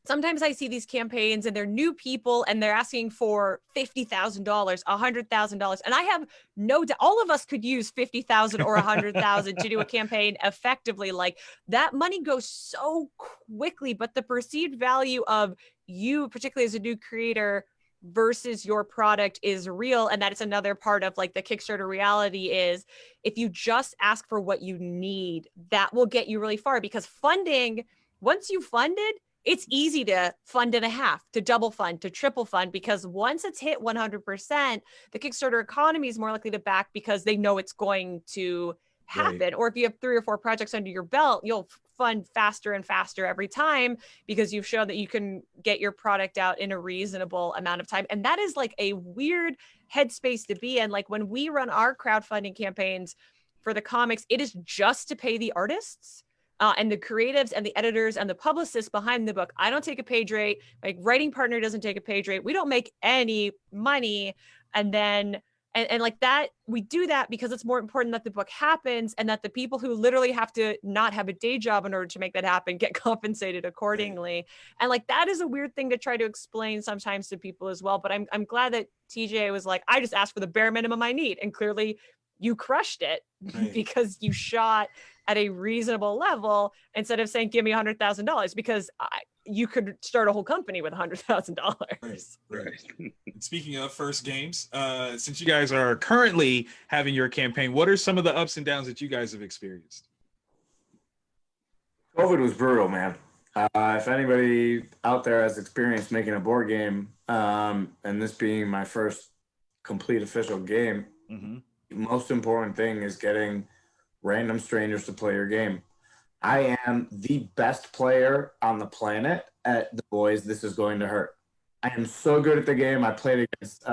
sometimes I see these campaigns and they're new people and they're asking for $50,000, $100,000. And I have no doubt all of us could use $50,000 or $100,000 to do a campaign effectively. Like that money goes so quickly, but the perceived value of you, particularly as a new creator, versus your product is real. And that is another part of like the Kickstarter reality is if you just ask for what you need, that will get you really far, because funding, once you funded, it's easy to fund and a half, to double fund, to triple fund, because once it's hit 100%, the Kickstarter economy is more likely to back because they know it's going to happen. Right. Or if you have 3 or 4 projects under your belt, you'll fund faster and faster every time because you've shown that you can get your product out in a reasonable amount of time. And that is like a weird headspace to be in. Like when we run our crowdfunding campaigns for the comics, it is just to pay the artists. and the creatives and the editors and the publicists behind the book. I don't take a page rate. My writing partner doesn't take a page rate. We don't make any money. And then, and like that, we do that because it's more important that the book happens and that the people who literally have to not have a day job in order to make that happen get compensated accordingly. And like, that is a weird thing to try to explain sometimes to people as well. But I'm glad that TJ was like, I just asked for the bare minimum I need. And clearly you crushed it because you shot at a reasonable level instead of saying, give me $100,000, because you could start a whole company with $100,000. Right. Speaking of first games, since you guys are currently having your campaign, what are some of the ups and downs that you guys have experienced? COVID was brutal, man. If anybody out there has experience making a board game, and this being my first complete official game, the most important thing is getting random strangers to play your game. I am the best player on the planet at the boys. This is going to hurt. I am so good at the game. I played against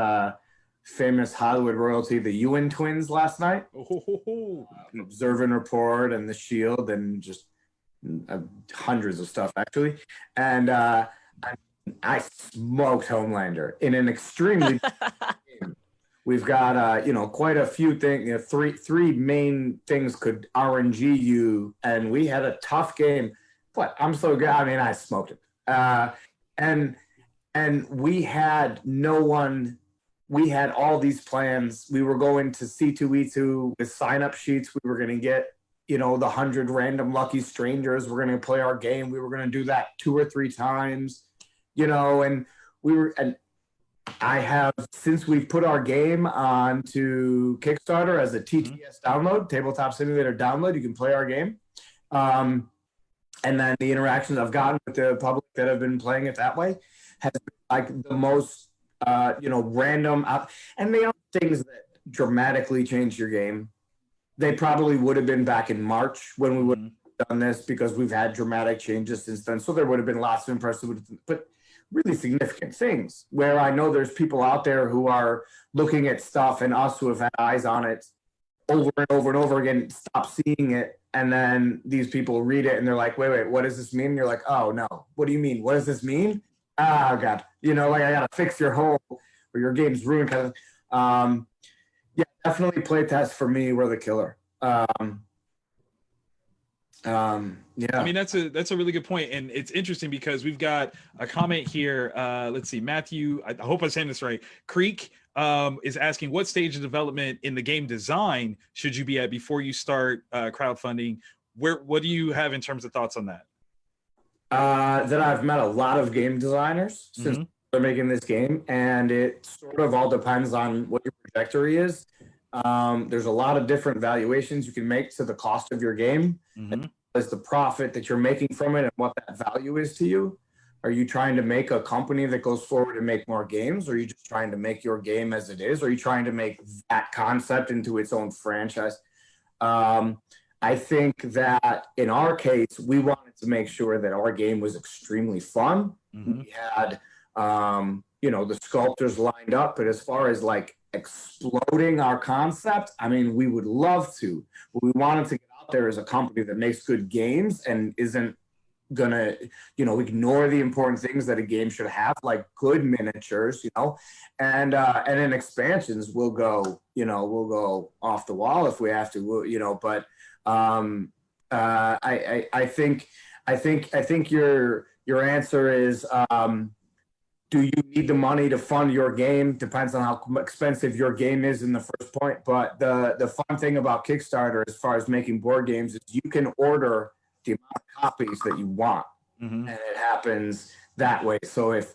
famous Hollywood royalty, the Ewan twins, last night. Observe and Report and The Shield and just hundreds of stuff, actually. And I smoked Homelander in an extremely game. We've got, quite a few things. Three main things could RNG you, and we had a tough game. But I'm so good. I mean, I smoked it. And we had no one. We had all these plans. We were going to C2E2 with sign-up sheets. We were going to get, the 100 random lucky strangers. We're going to play our game. We were going to do that 2 or 3 times, and we were. And I have, since we've put our game onto Kickstarter as a TTS download, Tabletop Simulator download, you can play our game. And then the interactions I've gotten with the public that have been playing it that way has been like the most, random. And they are things that dramatically change your game. They probably would have been back in March when we would have done this, because we've had dramatic changes since then. So there would have been lots of impressive, but really significant things where I know there's people out there who are looking at stuff, and us who have had eyes on it over and over and over again, stop seeing it. And then these people read it and they're like, wait, what does this mean? And you're like, oh no, what do you mean? What does this mean? Oh God, I got to fix your hole or your game's ruined. Yeah, definitely playtests for me were the killer. Yeah, I mean, that's a really good point. And it's interesting because we've got a comment here. Let's see, Matthew, I hope I'm saying this right. Creek is asking, what stage of development in the game design should you be at before you start crowdfunding? What do you have in terms of thoughts on that? That I've met a lot of game designers since they're making this game, and it sort of all depends on what your trajectory is. There's a lot of different valuations you can make to the cost of your game, as the profit that you're making from it and what that value is to you. Are you trying to make a company that goes forward and make more games? Or are you just trying to make your game as it is? Or are you trying to make that concept into its own franchise? I think that in our case, we wanted to make sure that our game was extremely fun. We had, the sculptors lined up, but as far as like exploding our concept, I mean, we would love to, but we wanted to get out there as a company that makes good games and isn't gonna, ignore the important things that a game should have, like good miniatures, and in expansions we'll go off the wall if we have to, but I think your answer is, do you need the money to fund your game? Depends on how expensive your game is in the first point. But the fun thing about Kickstarter, as far as making board games, is you can order the amount of copies that you want, and it happens that way. So if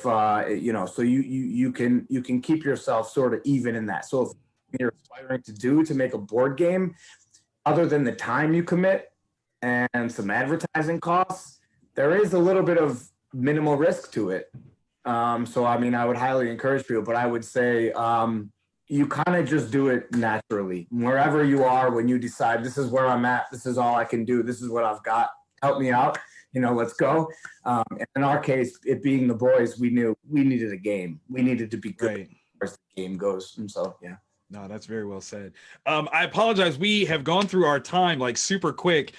so you can keep yourself sort of even in that. So if you're aspiring to make a board game, other than the time you commit and some advertising costs, there is a little bit of minimal risk to it. So, I mean, I would highly encourage people, but I would say you kind of just do it naturally. Wherever you are, when you decide this is where I'm at, this is all I can do, this is what I've got, help me out, let's go. In our case, it being the boys, we knew we needed a game. We needed to be good as far as the game goes. And so, yeah. No, that's very well said. I apologize. We have gone through our time like super quick.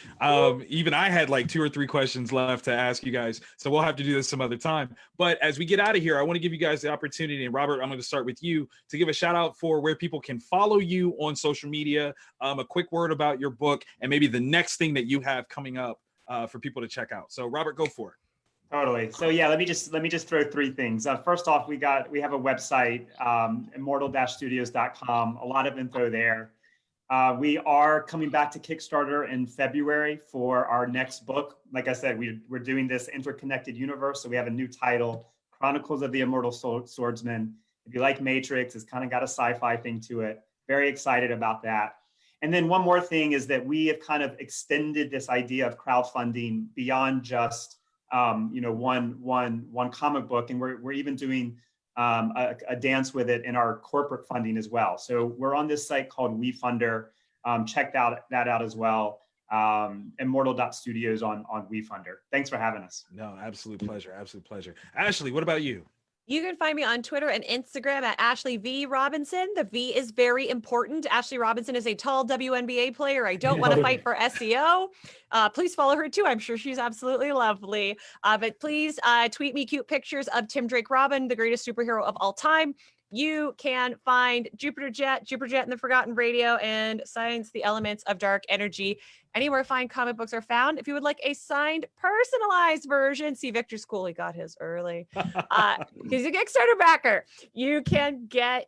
Even I had like 2 or 3 questions left to ask you guys. So we'll have to do this some other time. But as we get out of here, I want to give you guys the opportunity. And Robert, I'm going to start with you to give a shout out for where people can follow you on social media, a quick word about your book, and maybe the next thing that you have coming up for people to check out. So Robert, go for it. Totally. So yeah, let me just throw 3 things. First off, we have a website, immortal-studios.com. A lot of info there. We are coming back to Kickstarter in February for our next book. Like I said, we're doing this interconnected universe. So we have a new title, Chronicles of the Immortal Swordsman. If you like Matrix, it's kind of got a sci-fi thing to it. Very excited about that. And then one more thing is that we have kind of extended this idea of crowdfunding beyond just one comic book, and we're even doing a dance with it in our corporate funding as well. So we're on this site called WeFunder. Check that out as well. Immortal.studios on WeFunder. Thanks for having us. No, absolute pleasure. Absolute pleasure. Ashely, what about you? You can find me on Twitter and Instagram at Ashely V Robinson. The V is very important. Ashley Robinson is a tall WNBA player. I don't want to fight for SEO. Please follow her too. I'm sure she's absolutely lovely. But please tweet me cute pictures of Tim Drake Robin, the greatest superhero of all time. You can find Jupiter Jet and the Forgotten Radio, and Science, the Elements of Dark Energy, anywhere fine comic books are found. If you would like a signed, personalized version, see Victor's cool, he got his early. He's a Kickstarter backer. You can get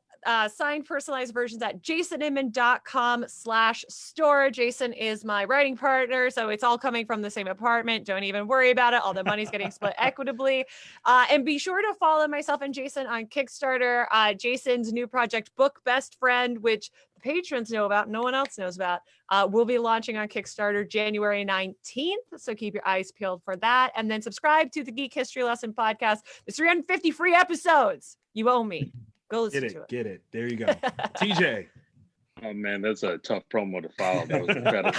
signed, personalized versions at jasoninman.com/store. Jason is my writing partner, so it's all coming from the same apartment. Don't even worry about it. All the money's getting split equitably. And be sure to follow myself and Jason on Kickstarter. Jason's new project, Book Best Friend, which the patrons know about, no one else knows about, will be launching on Kickstarter January 19th. So keep your eyes peeled for that. And then subscribe to the Geek History Lesson podcast. There's 350 free episodes. You owe me. Go listen to it. Get it. There you go. TJ. Oh man, that's a tough promo to follow. That was incredible.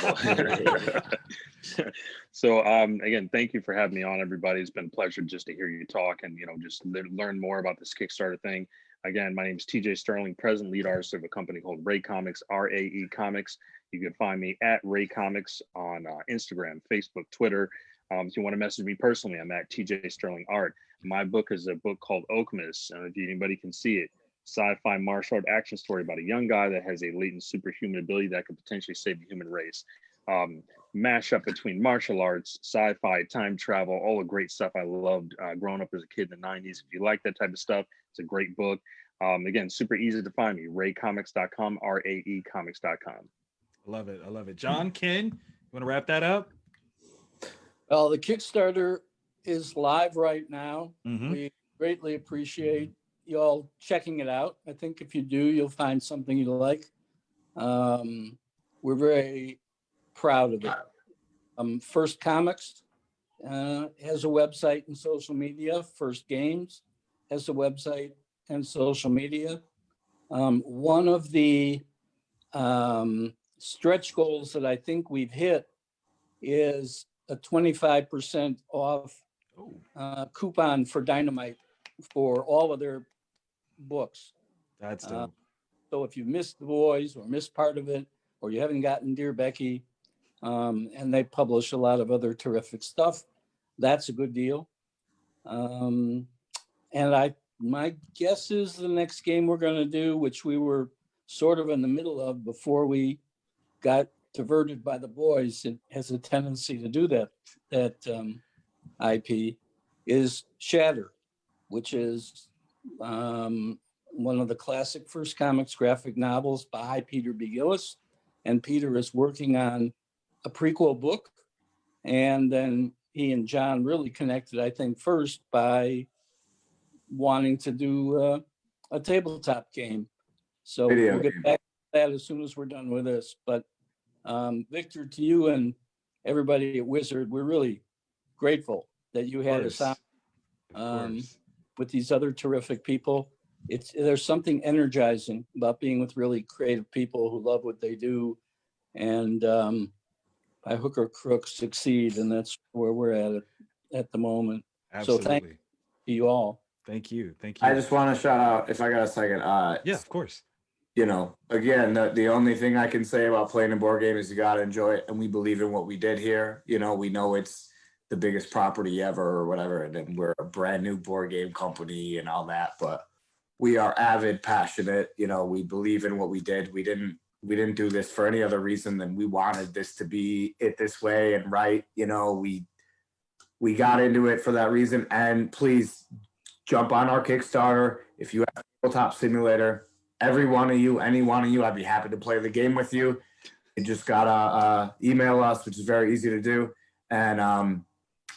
So again, thank you for having me on, everybody. It's been a pleasure just to hear you talk and just learn more about this Kickstarter thing. Again, my name is TJ Sterling, president, lead artist of a company called Ray Comics, RAE Comics. You can find me at Ray Comics on Instagram, Facebook, Twitter. If you want to message me personally, I'm at TJ Sterling Art. My book is a book called Alchemist. If anybody can see it, sci-fi martial art action story about a young guy that has a latent superhuman ability that could potentially save the human race. Mashup between martial arts, sci-fi, time travel, all the great stuff I loved growing up as a kid in the 90s. If you like that type of stuff, it's a great book. Again, super easy to find me, raycomics.com, RAEcomics.com. I love it. I love it. John, Ken, you want to wrap that up? Well, the Kickstarter is live right now. Mm-hmm. We greatly appreciate you all checking it out. I think if you do, you'll find something you like. We're very proud of it. First Comics has a website and social media. First Games has a website and social media. One of the stretch goals that I think we've hit is a 25% off coupon for Dynamite for all of their books. That's dope. So if you missed The Boys or missed part of it, or you haven't gotten Dear Becky, and they publish a lot of other terrific stuff, that's a good deal. And my guess is the next game we're going to do, which we were sort of in the middle of before we got diverted by The Boys, it has a tendency to do that IP, is Shatter, which is one of the classic First Comics graphic novels by Peter B. Gillis. And Peter is working on a prequel book. And then he and John really connected, I think, first by wanting to do a tabletop game. So we'll get back to that as soon as we're done with this. But Victor, to you and everybody at Wizard, we're really grateful that you had us on with these other terrific people. There's something energizing about being with really creative people who love what they do, and by hook or crook succeed, and that's where we're at the moment. Absolutely. So thank you all. Thank you. I just want to shout out, if I got a second. Yeah, of course. you know, again, the only thing I can say about playing a board game is you got to enjoy it. And we believe in what we did here. You know, we know it's the biggest property ever or whatever. And then we're a brand new board game company and all that. But we are avid, passionate. You know, we believe in what we did. We didn't do this for any other reason than we wanted this to be it this way and right. You know, we got into it for that reason. And please jump on our Kickstarter. If you have Tabletop Simulator, every one of you, any one of you, I'd be happy to play the game with you. You just gotta email us, which is very easy to do, and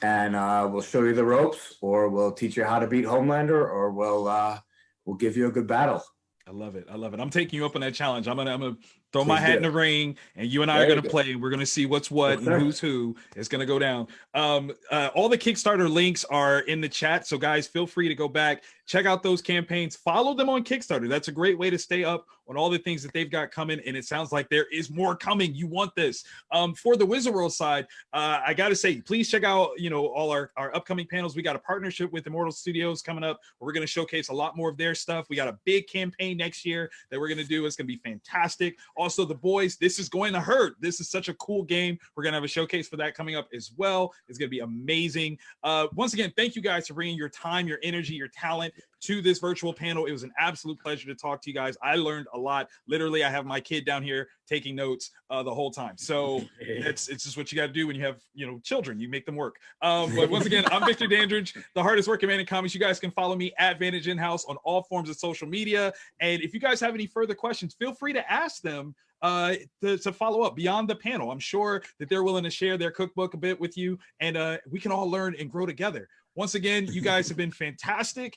we'll show you the ropes, or we'll teach you how to beat Homelander, or we'll give you a good battle. I love it. I love it. I'm taking you up on that challenge. I'm gonna throw my hat in the ring, and you and I are gonna play. We're gonna see what's what and who's who. It's gonna go down. All the Kickstarter links are in the chat, so guys, feel free to go back, check out those campaigns, follow them on Kickstarter. That's a great way to stay up on all the things that they've got coming, and it sounds like there is more coming. You want this. For the Wizard World side, I gotta say, please check out, you know, all our upcoming panels. We got a partnership with Immortal Studios coming up. We're gonna showcase a lot more of their stuff. We got a big campaign next year that we're gonna do. It's gonna be fantastic. Also, the boys, this is going to hurt. This is such a cool game. We're gonna have a showcase for that coming up as well. It's gonna be amazing. Once again, thank you guys for bringing your time, your energy, your talent to this virtual panel. It was an absolute pleasure to talk to you guys. I learned a lot. Literally, I have my kid down here taking notes the whole time. So it's just what you got to do when you have, you know, children. You make them work. But once again, I'm Victor Dandridge, the hardest working man in comics. You guys can follow me at Vantage In-House on all forms of social media. And if you guys have any further questions, feel free to ask them to follow up beyond the panel. I'm sure that they're willing to share their cookbook a bit with you, and we can all learn and grow together. Once again, you guys have been fantastic.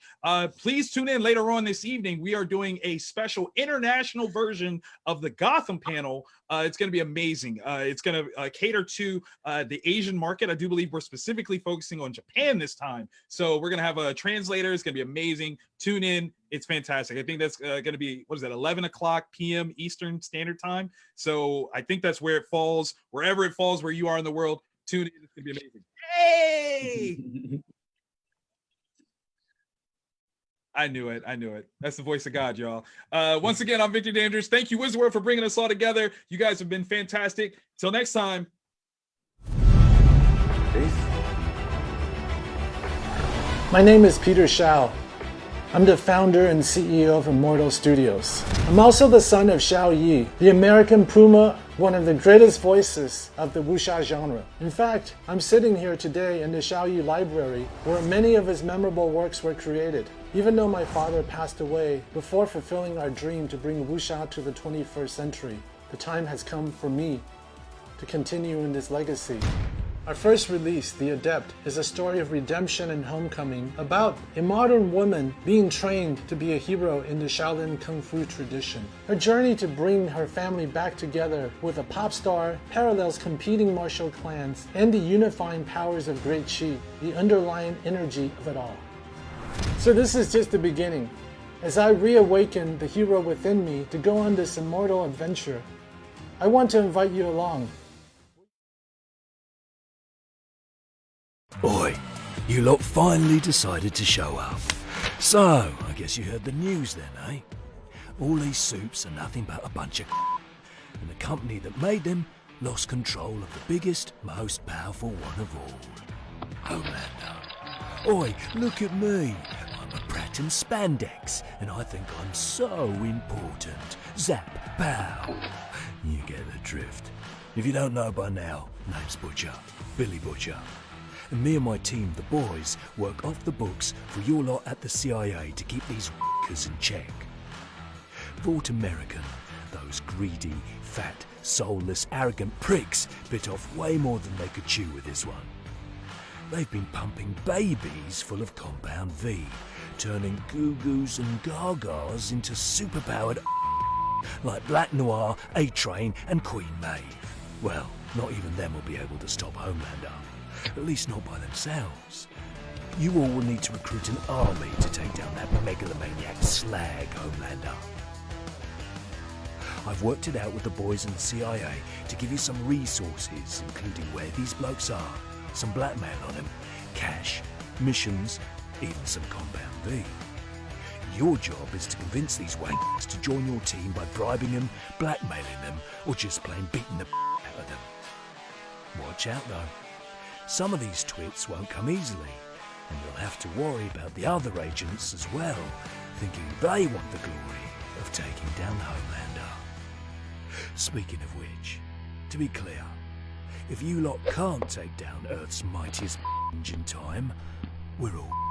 Please tune in later on this evening. We are doing a special international version of the Gotham panel. It's going to be amazing. It's going to cater to the Asian market. I do believe we're specifically focusing on Japan this time. So we're going to have a translator. It's going to be amazing. Tune in. It's fantastic. I think that's going to be, 11 o'clock p.m. Eastern Standard Time. So I think that's where it falls. Wherever it falls, where you are in the world, tune in. It's going to be amazing. Hey! I knew it. That's the voice of God, y'all. Once again, I'm Victor Dandridge. Thank you, Wizard World, for bringing us all together. You guys have been fantastic. Till next time. Peace. My name is Peter Shao. I'm the founder and CEO of Immortal Studios. I'm also the son of Xiao Yi, the American Puma, one of the greatest voices of the wuxia genre. In fact, I'm sitting here today in the Xiao Yi library where many of his memorable works were created. Even though my father passed away before fulfilling our dream to bring wuxia to the 21st century, the time has come for me to continue in this legacy. Our first release, The Adept, is a story of redemption and homecoming about a modern woman being trained to be a hero in the Shaolin Kung Fu tradition. Her journey to bring her family back together with a pop star parallels competing martial clans and the unifying powers of Great Qi, the underlying energy of it all. So this is just the beginning. As I reawaken the hero within me to go on this immortal adventure, I want to invite you along. Oi, you lot finally decided to show up. So, I guess you heard the news then, eh? All these soups are nothing but a bunch of and the company that made them lost control of the biggest, most powerful one of all. Homelander. Oi, look at me. I'm a Pratt and Spandex, and I think I'm so important. Zap, pow. You get the drift. If you don't know by now, name's Butcher, Billy Butcher. And me and my team, the boys, work off the books for your lot at the CIA to keep these w***ers in check. Vought American, those greedy, fat, soulless, arrogant pricks bit off way more than they could chew with this one. They've been pumping babies full of Compound V, turning Goo-Goos and Gagas into superpowered like Black Noir, A-Train and Queen Maeve. Well, not even them will be able to stop Homelander. At least not by themselves. You all will need to recruit an army to take down that megalomaniac slag Homelander. I've worked it out with the boys in the CIA to give you some resources, including where these blokes are, some blackmail on them, cash, missions, even some Compound V. your job is to convince these wankers to join your team by bribing them, blackmailing them, or just plain beating the out of them. Watch out though. Some of these twits won't come easily, and you'll have to worry about the other agents as well, thinking they want the glory of taking down Homelander. Speaking of which, to be clear, if you lot can't take down Earth's mightiest in time, we're all